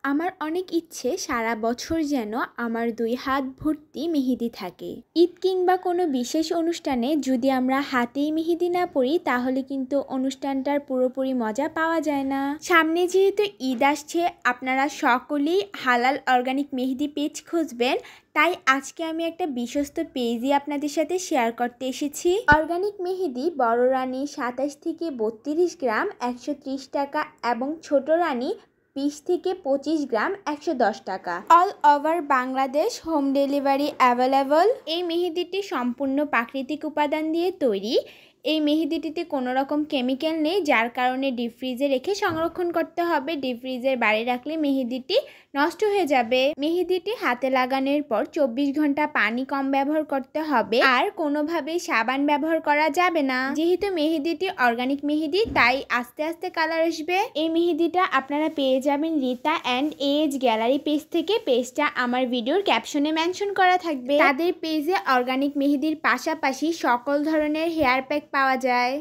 আমার অনেক ইচ্ছে সারা বছর যেন আমার 2 হাত ভর্তি মেহেদি থাকে। ঈদ কিংবা কোনো বিশেষ অনুষ্ঠানে যদি আমরা হাতেই মেহেদি না পরি তাহলে কিন্তু অনুষ্ঠানটার পুরোপুরি মজা পাওয়া যায় না। সামনে যেহেতু ঈদ আসছে, আপনারা সকলেই হালাল অর্গানিক মেহেদি পেজ খুঁজবেন, তাই আজকে আমি একটা বিশ্বস্ত পেজই আপনাদের সাথে শেয়ার করতে এসেছি। অর্গানিক মেহেদি বড় রানী 27 থেকে 32 গ্রাম 130 টাকা এবং ছোট রানী 20 থেকে 25 গ্রাম 110 টাকা। All over Bangladesh home delivery available. এই মেহেদিটি সম্পূর্ণ প্রাকৃতিক উপাদান দিয়ে তৈরি। এই মেহেদিটিতে কোনো রকম কেমিক্যাল নেই, যার কারণে ডিপ ফ্রিজে রেখে সংরক্ষণ করতে হবে। ডিপ ফ্রিজের বাইরে রাখলে মেহেদিটি নষ্ট হয়ে যাবে। মেহেদিটি হাতে লাগানোর পর 24 ঘন্টা পানি কম ব্যবহার করতে হবে, আর কোনোভাবেই সাবান ব্যবহার করা যাবে না। যেহেতু মেহেদিটি অর্গানিক মেহেদি, তাই আস্তে আস্তে কালার আসবে। এই মেহেদিটা আপনারা পেয়ে যাবেন Rita and edge gallery page থেকে। পেজটা আমার ভিডিওর ক্যাপশনে মেনশন করা থাকবে। তাদের পেজে অর্গানিক মেহেদির পাশাপাশি সকল ধরনের হেয়ার প্যাক পাওয়া যায়।